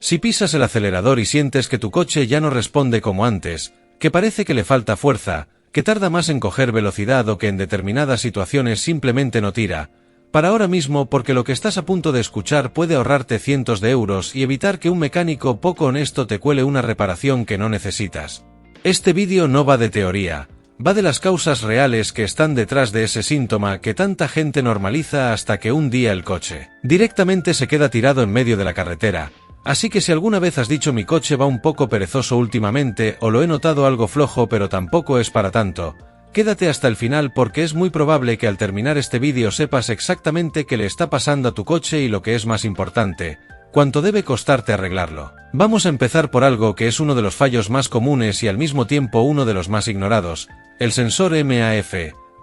Si pisas el acelerador y sientes que tu coche ya no responde como antes, que parece que le falta fuerza, que tarda más en coger velocidad o que en determinadas situaciones simplemente no tira, para ahora mismo, porque lo que estás a punto de escuchar puede ahorrarte cientos de euros y evitar que un mecánico poco honesto te cuele una reparación que no necesitas. Este vídeo no va de teoría, va de las causas reales que están detrás de ese síntoma que tanta gente normaliza hasta que un día el coche directamente se queda tirado en medio de la carretera. Así que si alguna vez has dicho mi coche va un poco perezoso últimamente o lo he notado algo flojo pero tampoco es para tanto, quédate hasta el final porque es muy probable que al terminar este vídeo sepas exactamente qué le está pasando a tu coche y lo que es más importante, cuánto debe costarte arreglarlo. Vamos a empezar por algo que es uno de los fallos más comunes y al mismo tiempo uno de los más ignorados, el sensor MAF,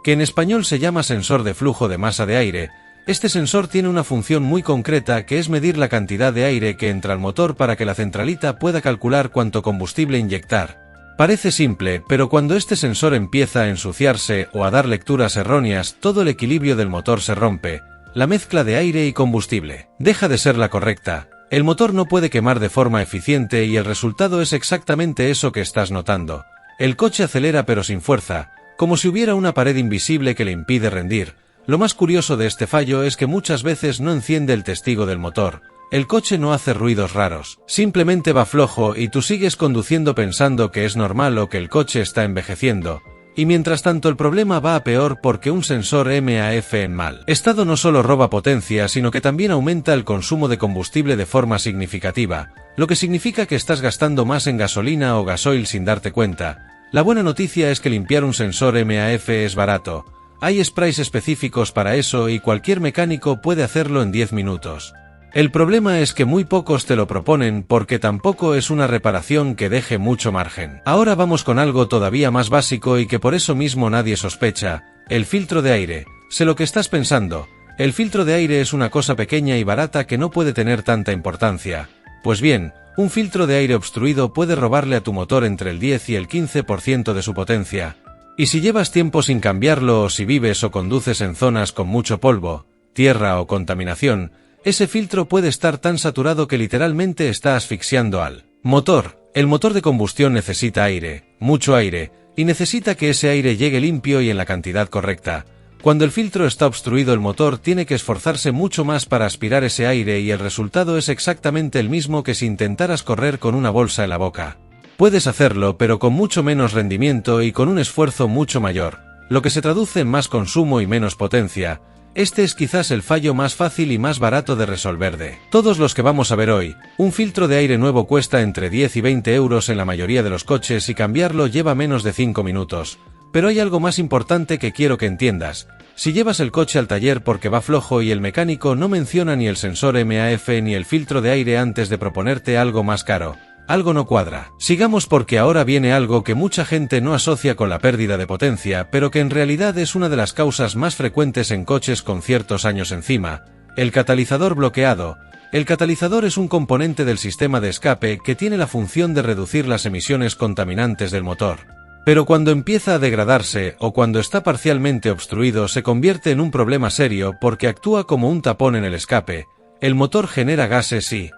que en español se llama sensor de flujo de masa de aire. Este sensor tiene una función muy concreta que es medir la cantidad de aire que entra al motor para que la centralita pueda calcular cuánto combustible inyectar. Parece simple, pero cuando este sensor empieza a ensuciarse o a dar lecturas erróneas, todo el equilibrio del motor se rompe. La mezcla de aire y combustible deja de ser la correcta. El motor no puede quemar de forma eficiente y el resultado es exactamente eso que estás notando. El coche acelera pero sin fuerza, como si hubiera una pared invisible que le impide rendir. Lo más curioso de este fallo es que muchas veces no enciende el testigo del motor. El coche no hace ruidos raros, simplemente va flojo y tú sigues conduciendo pensando que es normal o que el coche está envejeciendo. Y mientras tanto el problema va a peor porque un sensor MAF en mal estado no solo roba potencia sino que también aumenta el consumo de combustible de forma significativa, lo que significa que estás gastando más en gasolina o gasoil sin darte cuenta. La buena noticia es que limpiar un sensor MAF es barato. Hay sprays específicos para eso y cualquier mecánico puede hacerlo en 10 minutos. El problema es que muy pocos te lo proponen porque tampoco es una reparación que deje mucho margen. Ahora vamos con algo todavía más básico y que por eso mismo nadie sospecha, el filtro de aire. Sé lo que estás pensando, el filtro de aire es una cosa pequeña y barata que no puede tener tanta importancia. Pues bien, un filtro de aire obstruido puede robarle a tu motor entre el 10 y el 15% de su potencia. Y si llevas tiempo sin cambiarlo o si vives o conduces en zonas con mucho polvo, tierra o contaminación, ese filtro puede estar tan saturado que literalmente está asfixiando al motor. El motor de combustión necesita aire, mucho aire, y necesita que ese aire llegue limpio y en la cantidad correcta. Cuando el filtro está obstruido el motor tiene que esforzarse mucho más para aspirar ese aire y el resultado es exactamente el mismo que si intentaras correr con una bolsa en la boca. Puedes hacerlo pero con mucho menos rendimiento y con un esfuerzo mucho mayor, lo que se traduce en más consumo y menos potencia. Este es quizás el fallo más fácil y más barato de resolver de todos los que vamos a ver hoy. Un filtro de aire nuevo cuesta entre 10 y 20 euros en la mayoría de los coches y cambiarlo lleva menos de 5 minutos. Pero hay algo más importante que quiero que entiendas. Si llevas el coche al taller porque va flojo y el mecánico no menciona ni el sensor MAF ni el filtro de aire antes de proponerte algo más caro, algo no cuadra. Sigamos porque ahora viene algo que mucha gente no asocia con la pérdida de potencia, pero que en realidad es una de las causas más frecuentes en coches con ciertos años encima, el catalizador bloqueado. El catalizador es un componente del sistema de escape que tiene la función de reducir las emisiones contaminantes del motor. Pero cuando empieza a degradarse o cuando está parcialmente obstruido se convierte en un problema serio porque actúa como un tapón en el escape. El motor genera gases y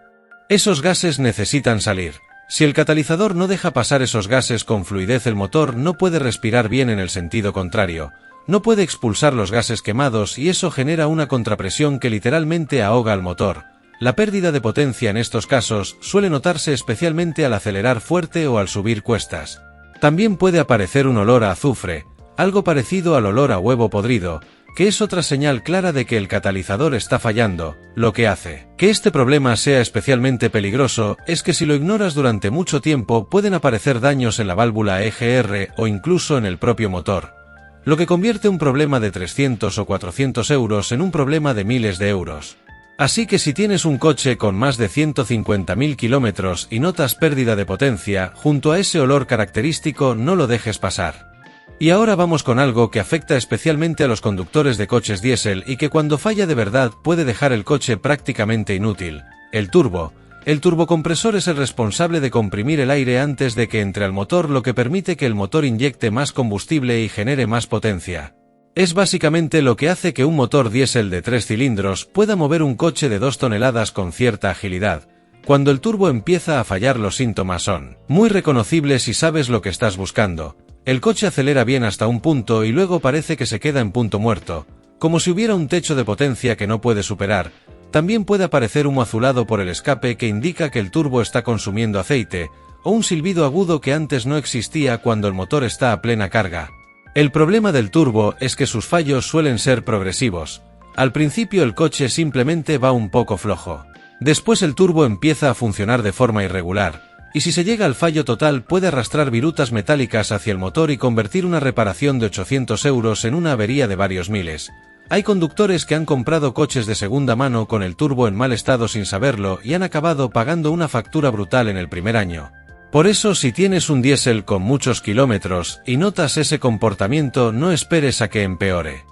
esos gases necesitan salir. Si el catalizador no deja pasar esos gases con fluidez el motor no puede respirar bien en el sentido contrario, no puede expulsar los gases quemados y eso genera una contrapresión que literalmente ahoga al motor. La pérdida de potencia en estos casos suele notarse especialmente al acelerar fuerte o al subir cuestas. También puede aparecer un olor a azufre, algo parecido al olor a huevo podrido, que es otra señal clara de que el catalizador está fallando. Lo que hace que este problema sea especialmente peligroso es que si lo ignoras durante mucho tiempo pueden aparecer daños en la válvula EGR o incluso en el propio motor, lo que convierte un problema de 300 o 400 euros en un problema de miles de euros. Así que si tienes un coche con más de 150.000 kilómetros y notas pérdida de potencia, junto a ese olor característico no lo dejes pasar. Y ahora vamos con algo que afecta especialmente a los conductores de coches diésel y que cuando falla de verdad puede dejar el coche prácticamente inútil. El turbo. El turbocompresor es el responsable de comprimir el aire antes de que entre al motor, lo que permite que el motor inyecte más combustible y genere más potencia. Es básicamente lo que hace que un motor diésel de 3 cilindros pueda mover un coche de 2 toneladas con cierta agilidad. Cuando el turbo empieza a fallar, los síntomas son muy reconocibles si sabes lo que estás buscando. El coche acelera bien hasta un punto y luego parece que se queda en punto muerto, como si hubiera un techo de potencia que no puede superar. También puede aparecer humo azulado por el escape que indica que el turbo está consumiendo aceite, o un silbido agudo que antes no existía cuando el motor está a plena carga. El problema del turbo es que sus fallos suelen ser progresivos. Al principio el coche simplemente va un poco flojo. Después el turbo empieza a funcionar de forma irregular, y si se llega al fallo total puede arrastrar virutas metálicas hacia el motor y convertir una reparación de 800 € en una avería de varios miles. Hay conductores que han comprado coches de segunda mano con el turbo en mal estado sin saberlo y han acabado pagando una factura brutal en el primer año. Por eso, si tienes un diésel con muchos kilómetros y notas ese comportamiento, no esperes a que empeore.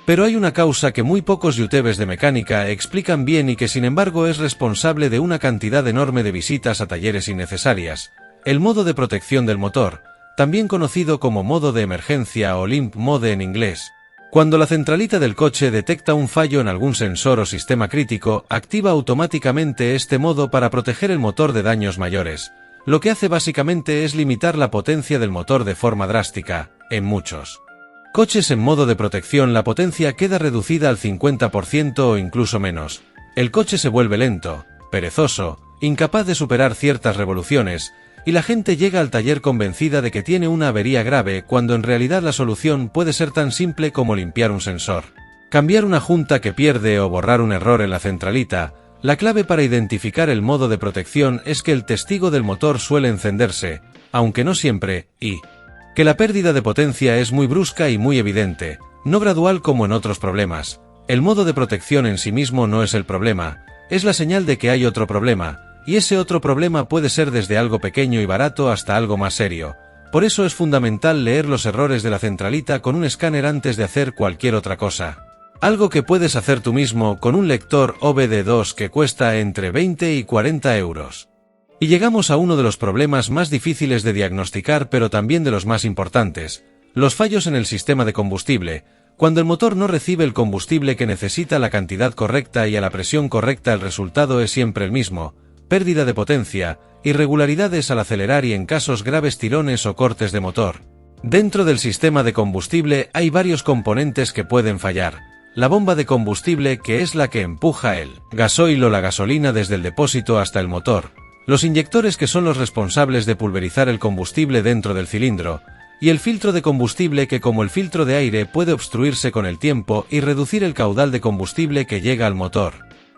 Pero hay una causa que muy pocos youtubers de mecánica explican bien y que sin embargo es responsable de una cantidad enorme de visitas a talleres innecesarias: el modo de protección del motor, también conocido como modo de emergencia o limp mode en inglés. Cuando la centralita del coche detecta un fallo en algún sensor o sistema crítico, activa automáticamente este modo para proteger el motor de daños mayores. Lo que hace básicamente es limitar la potencia del motor de forma drástica. En muchos coches en modo de protección la potencia queda reducida al 50% o incluso menos. El coche se vuelve lento, perezoso, incapaz de superar ciertas revoluciones, y la gente llega al taller convencida de que tiene una avería grave, cuando en realidad la solución puede ser tan simple como limpiar un sensor, cambiar una junta que pierde o borrar un error en la centralita. La clave para identificar el modo de protección es que el testigo del motor suele encenderse, aunque no siempre, y que la pérdida de potencia es muy brusca y muy evidente, no gradual como en otros problemas. El modo de protección en sí mismo no es el problema, es la señal de que hay otro problema, y ese otro problema puede ser desde algo pequeño y barato hasta algo más serio. Por eso es fundamental leer los errores de la centralita con un escáner antes de hacer cualquier otra cosa. Algo que puedes hacer tú mismo con un lector OBD2 que cuesta entre 20 y 40 €. Y llegamos a uno de los problemas más difíciles de diagnosticar, pero también de los más importantes: los fallos en el sistema de combustible. Cuando el motor no recibe el combustible que necesita a la cantidad correcta y a la presión correcta, el resultado es siempre el mismo: pérdida de potencia, irregularidades al acelerar y en casos graves tirones o cortes de motor. Dentro del sistema de combustible hay varios componentes que pueden fallar. La bomba de combustible, que es la que empuja el gasoil o la gasolina desde el depósito hasta el motor. Los inyectores, que son los responsables de pulverizar el combustible dentro del cilindro. Y el filtro de combustible, que como el filtro de aire puede obstruirse con el tiempo y reducir el caudal de combustible que llega al motor.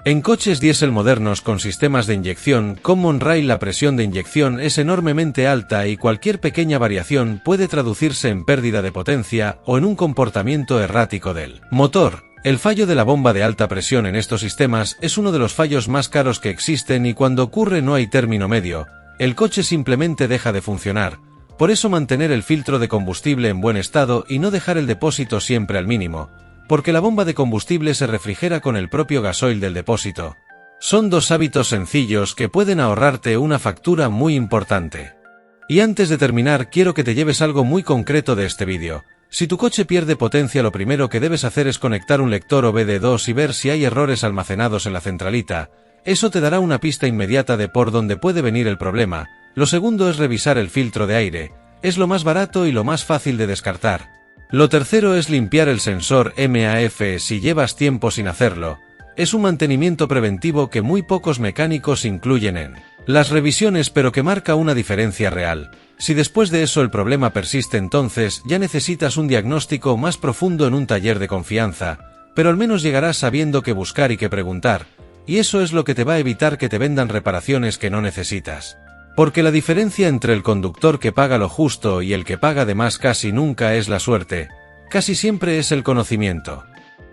En coches diésel modernos con sistemas de inyección Common Rail, la presión de inyección es enormemente alta y cualquier pequeña variación puede traducirse en pérdida de potencia o en un comportamiento errático del motor. El fallo de la bomba de alta presión en estos sistemas es uno de los fallos más caros que existen, y cuando ocurre no hay término medio. El coche simplemente deja de funcionar. Por eso mantener el filtro de combustible en buen estado y no dejar el depósito siempre al mínimo, porque la bomba de combustible se refrigera con el propio gasoil del depósito. Son dos hábitos sencillos que pueden ahorrarte una factura muy importante. Y antes de terminar, quiero que te lleves algo muy concreto de este vídeo. Si tu coche pierde potencia, lo primero que debes hacer es conectar un lector OBD2 y ver si hay errores almacenados en la centralita. Eso te dará una pista inmediata de por dónde puede venir el problema. Lo segundo es revisar el filtro de aire. Es lo más barato y lo más fácil de descartar. Lo tercero es limpiar el sensor MAF si llevas tiempo sin hacerlo. Es un mantenimiento preventivo que muy pocos mecánicos incluyen en las revisiones, pero que marca una diferencia real. Si después de eso el problema persiste, entonces ya necesitas un diagnóstico más profundo en un taller de confianza, pero al menos llegarás sabiendo qué buscar y qué preguntar, y eso es lo que te va a evitar que te vendan reparaciones que no necesitas. Porque la diferencia entre el conductor que paga lo justo y el que paga de más casi nunca es la suerte, casi siempre es el conocimiento.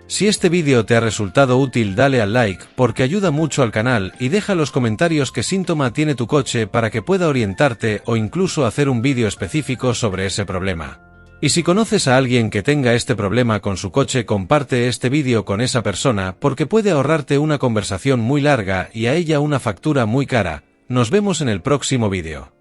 Si este vídeo te ha resultado útil, dale al like porque ayuda mucho al canal, y deja los comentarios qué síntoma tiene tu coche para que pueda orientarte o incluso hacer un vídeo específico sobre ese problema. Y si conoces a alguien que tenga este problema con su coche, comparte este vídeo con esa persona porque puede ahorrarte una conversación muy larga y a ella una factura muy cara. Nos vemos en el próximo vídeo.